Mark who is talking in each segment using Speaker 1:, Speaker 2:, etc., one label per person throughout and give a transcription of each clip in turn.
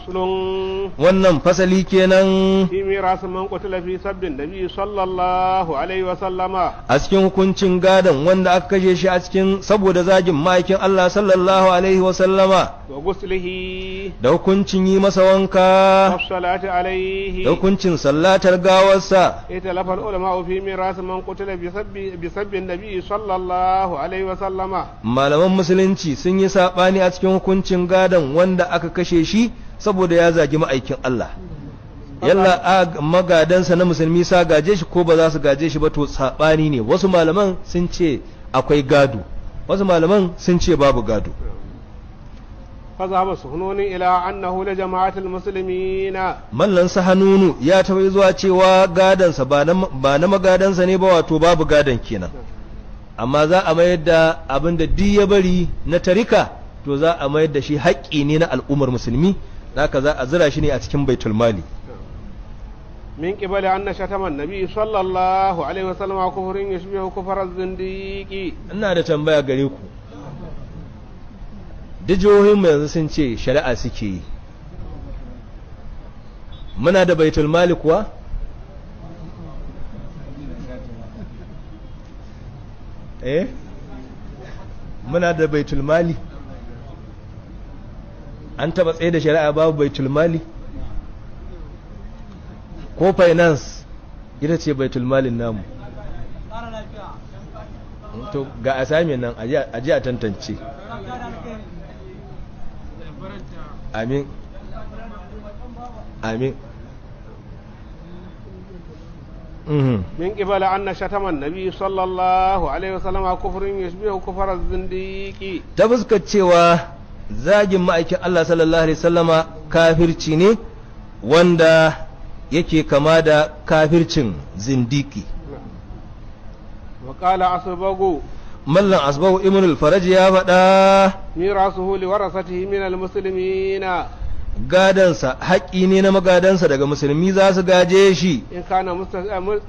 Speaker 1: wannan fasali kenan
Speaker 2: في ميراث من قتل في سب النبي صلى الله عليه وسلم
Speaker 1: a cikin hukuncin gadon wanda aka kashe shi a cikin saboda zagin ma'aikin Allah sallallahu alaihi wa sallama
Speaker 2: وغسله
Speaker 1: da hukuncin yi masa wanka
Speaker 2: والصلاة عليه.
Speaker 1: da hukuncin sallatar gawarsa.
Speaker 2: ائتلف العلماء في ميراث من قتل بسب النبي صلى الله عليه وسلم.
Speaker 1: Malaman musulunci sun yi saɓani a cikin hukuncin gadon wanda aka kashe shi saboda ya zagi ma'aikin Allah. Yalla a magadansa na musulmi sa gaje shi ko ba za su gaje shi ba, to saɓani ne. Wasu malaman sun ce akwai gado, wasu malaman sun ce babu gado.
Speaker 2: فذهب سهنون إلى أنه لجماعة المسلمين.
Speaker 1: Mallan Sahanunu ya taɓa zuwa cewa gadansa ba na magadansa ne ba, wato babu gadon kenan. Amma za a mayar da abin da duk ya bari na tarika, to za a mayar da shi haƙƙi ne na al'ummar musulmi, haka za a zira shi ne a cikin baitul mali.
Speaker 2: من قبل أن شتم النبي صلى الله عليه وسلم كفر يشبه كفر الزنديق.
Speaker 1: Ina da tambaya gare ku, duk jihohin mu yanzu sun ce shari'a suke yi, muna da baitul mali kuwa? Muna da baitul mali? An taba tsaye da shari'a babu baitul mali? Ko finance ita ce baitul malin namu? To ga asami nan aje a tantance. Amin. Amin.
Speaker 2: من قبل أن شتم النبي صلى الله عليه وسلم كفر يشبه كفر الزنديق.
Speaker 1: Ta fuskar cewa zagin ma'aikin Allah sallallahu alaihi wasallama kafirci ne wanda yake kama da kafircin zindiki.
Speaker 2: وقال أصبغ
Speaker 1: Mallan Asbahu Ibn al-Faraj ya faɗa
Speaker 2: ميراثه لورثته من المسلمين.
Speaker 1: gadansa haƙƙi ne na magadansa daga musulmi za su gaje shi
Speaker 2: إن كان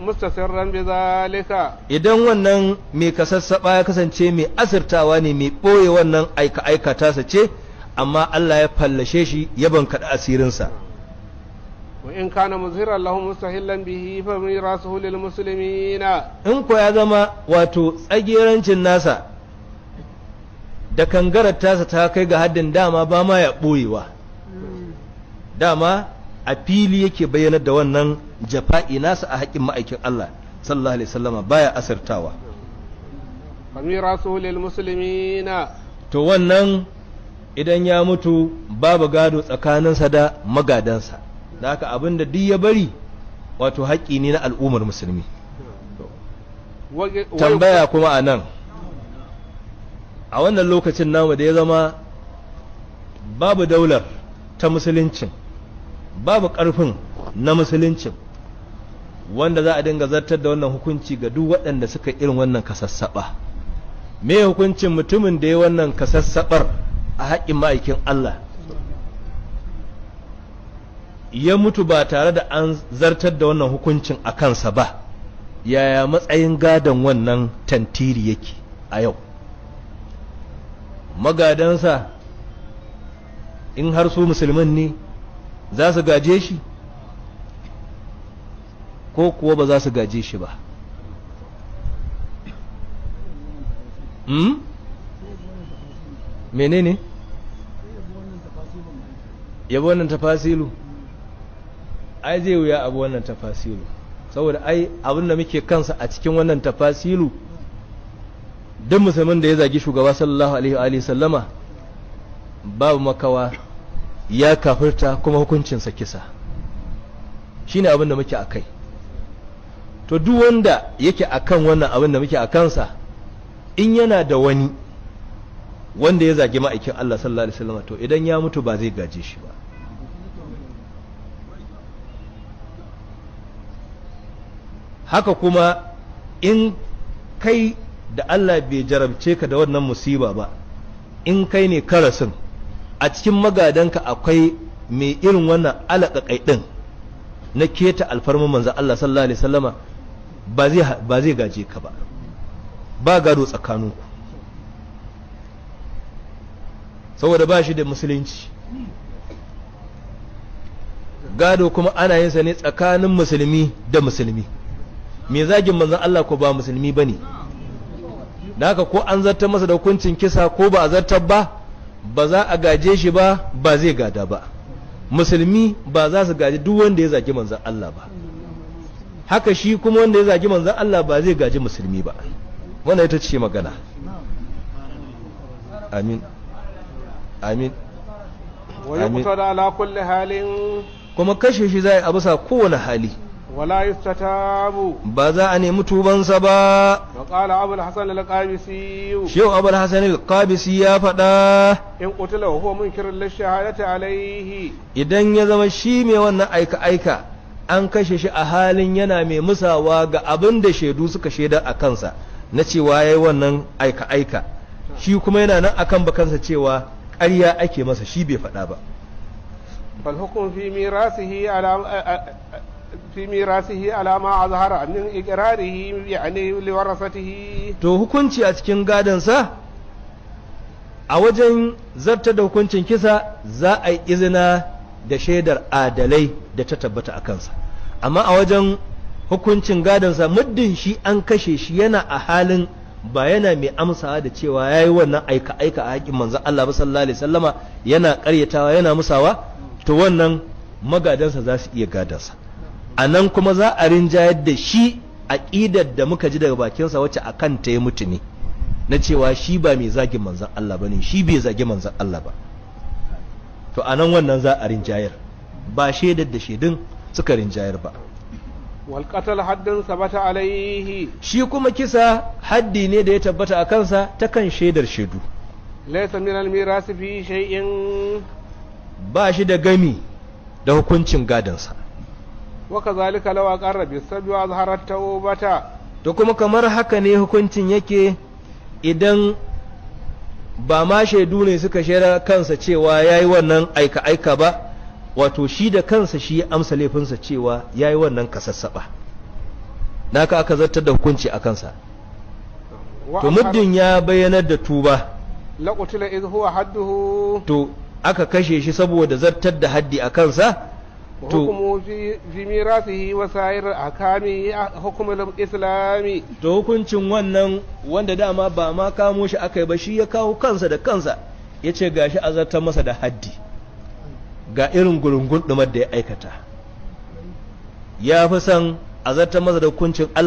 Speaker 2: مستسرا بذلك.
Speaker 1: idan wannan mai kasassaɓa ya kasance mai asirtawa ne, mai ɓoye wannan aika tasa ce, amma Allah ya fallashe shi ya bankaɗa asirinsa.
Speaker 2: وإن كان مظهرا له مستحلا به فميراثه للمسلمين.
Speaker 1: in ko ya zama wato tsagerancin nasa da kangarar tasa ta kai ga haddin dama ba ma ya ɓoyewa, dama a fili yake bayyanar da wannan jafa'i nasa a haƙƙin ma'aikin Allah sallallahu alaihi wasallama baya asirtawa,
Speaker 2: فميراثه للمسلمين.
Speaker 1: to wannan idan ya mutu babu gado tsakaninsa da magadansa, da haka abinda duk ya bari wato haƙƙi ne na al'ummar musulmi. Tambaya kuma a nan, a wannan lokacin namu da ya zama babu daular ta musuluncin, babu ƙarfin na musuluncin wanda za a dinga zartar da wannan hukunci ga duk waɗanda suka irin wannan kasassaɓa. Me hukuncin mutumin da ya wannan kasassaɓar a haƙƙin ma'aikin Allah ya mutu ba tare da an zartar da wannan hukuncin a kansa ba? Yaya matsayin gadon wannan tantiri yake a yau? Magadansa in har su musulman ne za su gaje shi ko kuwa ba za su gaje shi ba? Menene? Yabo wannan tafasilu? Ai zai wuya abu wannan tafasilu, saboda ai abin da muke kansa a cikin wannan tafasilu, duk musulmin da ya zagi shugaba sallallahu alaihi wa sallama babu makawa ya kafirta kuma hukuncinsa kisa. Shine abin da muke akai. To duk wanda yake akan wannan abin da muke akansa, in yana da wani wanda ya zagi ma'aikin Allah sallallahu alaihi wasallam, to idan ya mutu ba zai gaje shi ba. Haka kuma in kai da Allah bai jarabce ka da wannan musiba ba, in kai ne karasin a cikin magadanka akwai mai irin wannan alaƙaƙai ɗin na keta alfarman manzan Allah sallallahu alaihi wasallama, ba zai gaje ka ba, ba gado tsakaninku, saboda ba shi da musulunci. gado kuma ana yin sa ne tsakanin musulmi da musulmi. Me zagin manzon Allah ko ba musulmi bane, da haka ko an zartar masa da hukuncin kisa ko ba a zartar ba za a gaje shi ba zai gada ba. Musulmi ba za su gaji duk wanda ya zagi manzon Allah ba, haka shi kuma wanda ya zagi manzon Allah ba zai gaji musulmi ba. Wannan ita ce magana. Amin amin
Speaker 2: amin. ala kulli halin,
Speaker 1: kuma kashe shi zai a bisa kowane hali,
Speaker 2: wala yustatabu,
Speaker 1: ba za a nemi tubansa ba.
Speaker 2: wa qala abul hasan al-qabisi,
Speaker 1: shehu abul hasan al-qabisi ya faɗa,
Speaker 2: in qutila wa huwa munkirun lish-shahadati alayhi,
Speaker 1: idan ya zama shi mai wannan aika an kashe shi a halin yana mai musawa ga abin da shaidu suka shaida a kansa na cewa yayi wannan aika shi kuma yana nan akan bakansa cewa ƙarya ake masa, shi bai faɗa ba.
Speaker 2: fal hukm fi mirasihi ala ma azhara min iqrarihi yani li warasatihi,
Speaker 1: to hukunci a cikin gadansa a wajen zartar da hukuncin kisa za a yi izina da shaidar adalai da ta tabbata a kansa, amma a wajen hukuncin gadansa muddin shi an kashe shi yana a halin ba yana mai amsawa da cewa ya yi wannan aika a haƙin manzan Allah ba sallallahu alaihi sallama, yana ƙaryatawa yana musawa, to wannan magadansa za su iya gadansa. A nan kuma za a rinjayar da shi aƙidar da muka ji daga bakinsa wacce a kan ta ya mutu ne, na cewa shi ba mai zagin manzan Allah ba ne, shi bai zagi manzan Allah ba. To a nan wannan za a rinjayar, ba shaidar da shaidun suka rinjayar ba.
Speaker 2: والقتل حد ثبت عليه,
Speaker 1: shi kuma kisa haddi ne da ya tabbata a kansa ta kan shaidar shaidu.
Speaker 2: ليس من الميراث في شيء,
Speaker 1: ba shi da gami da hukuncin gadansa.
Speaker 2: وكذلك لو أقر بالسبي وأظهر التوبة,
Speaker 1: to kuma kamar haka ne hukuncin yake idan ba ma shaidu ne suka shaida kansa cewa yayi wannan aika ba, wato shi da kansa shi ya amsa laifinsa cewa yayi wannan kasassaba, naka aka zartar da hukunci a kansa. To muddin ya bayyanar da tuba,
Speaker 2: لقتل إذ هو حده,
Speaker 1: to aka kashe shi saboda zartar da haddi a kansa,
Speaker 2: وحكمه في ميراثه وسائر أحكامه حكم الإسلام,
Speaker 1: to hukuncin wannan wanda dama ba ma kamo shi aka yi ba, shi ya kawo kansa da kansa ya ce gashi a zartar masa da haddi ga irin gurungun ɗumar da ya aikata, ya fi son a zartar masa da hukuncin Allah.